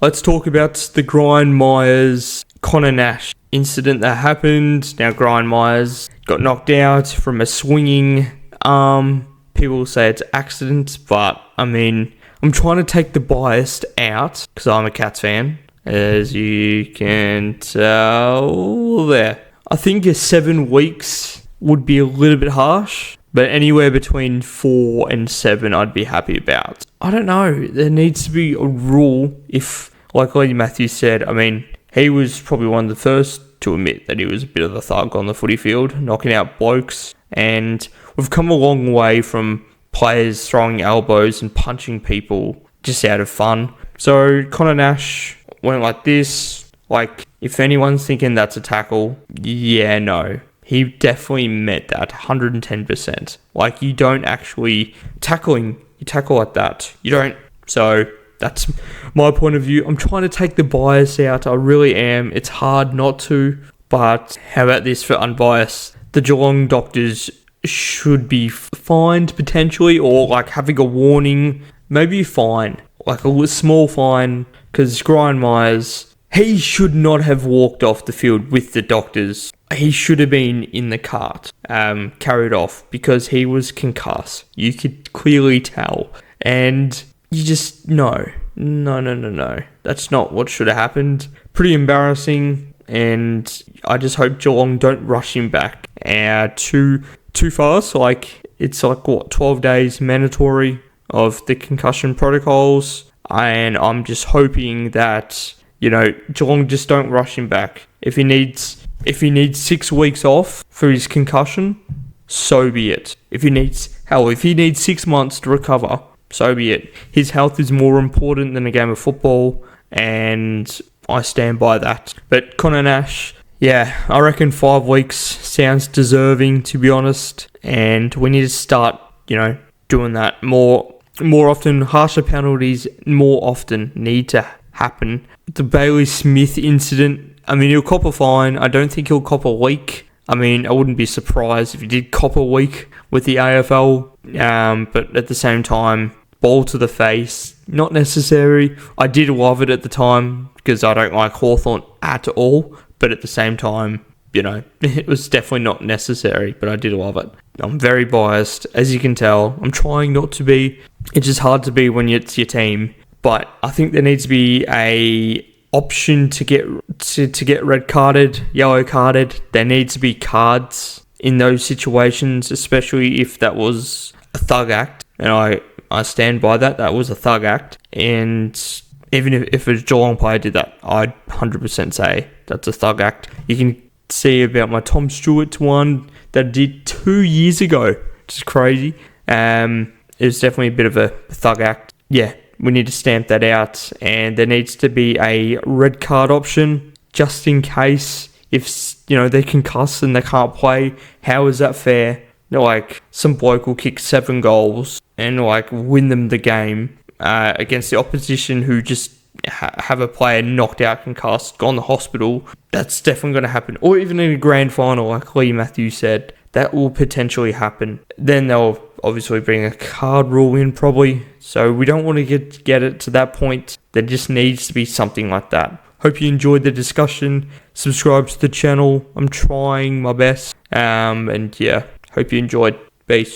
let's talk about the Gryan Miers Conor Nash incident that happened. Now, Gryan Miers got knocked out from a swinging arm. People say it's accident, but I mean, I'm trying to take the bias out because I'm a Cats fan, as you can tell there. I think 7 weeks would be a little bit harsh, but anywhere between 4 and 7 I'd be happy about. I don't know. There needs to be a rule if, like Lady Matthews said, I mean, he was probably one of the first to admit that he was a bit of a thug on the footy field, knocking out blokes, and we've come a long way from players throwing elbows and punching people just out of fun. So Conor Nash went like this. Like, if anyone's thinking that's a tackle, yeah, no. He definitely meant that 110%. Like, you don't actually you tackle like that. You don't. So that's my point of view. I'm trying to take the bias out. I really am. It's hard not to. But how about this for unbiased? The Geelong doctors should be fined potentially, or like having a warning, maybe a fine, like a small fine, because Gryan Miers, he should not have walked off the field with the doctors. He should have been in the cart, carried off, because he was concussed. You could clearly tell, and you just no. That's not what should have happened. Pretty embarrassing, and I just hope Geelong don't rush him back too fast. Like, it's like, what, 12 days mandatory of the concussion protocols, and I'm just hoping that, you know, Geelong just don't rush him back. If he needs 6 weeks off for his concussion, so be it. If he needs 6 months to recover, so be it. His health is more important than a game of football, and I stand by that. But Conor Nash, yeah, I reckon 5 weeks sounds deserving, to be honest. And we need to start, you know, doing that more often. Harsher penalties more often need to happen. The Bailey Smith incident, I mean, he'll cop a fine. I don't think he'll cop a week. I mean, I wouldn't be surprised if he did cop a week with the AFL. But at the same time, ball to the face, not necessary. I did love it at the time because I don't like Hawthorn at all. But at the same time, you know, it was definitely not necessary, but I did love it. I'm very biased, as you can tell. I'm trying not to be. It's just hard to be when it's your team. But I think there needs to be a option to get red carded, yellow carded. There needs to be cards in those situations, especially if that was a thug act. And I stand by that. That was a thug act. And even if a Geelong player did that, I'd 100% say that's a thug act. You can see about my Tom Stewart's one that I did 2 years ago, which is crazy. It was definitely a bit of a thug act. Yeah, we need to stamp that out, and there needs to be a red card option just in case if, you know, they concuss and they can't play. How is that fair? You know, like, some bloke will kick 7 goals and like win them the game against the opposition who just have a player knocked out, concussed, gone to hospital. That's definitely going to happen. Or even in a grand final, like Lee Matthews said, that will potentially happen. Then they'll obviously bring a card rule in probably. So we don't want to get it to that point. There just needs to be something like that. Hope you enjoyed the discussion. Subscribe to the channel. I'm trying my best. And yeah, hope you enjoyed. Peace.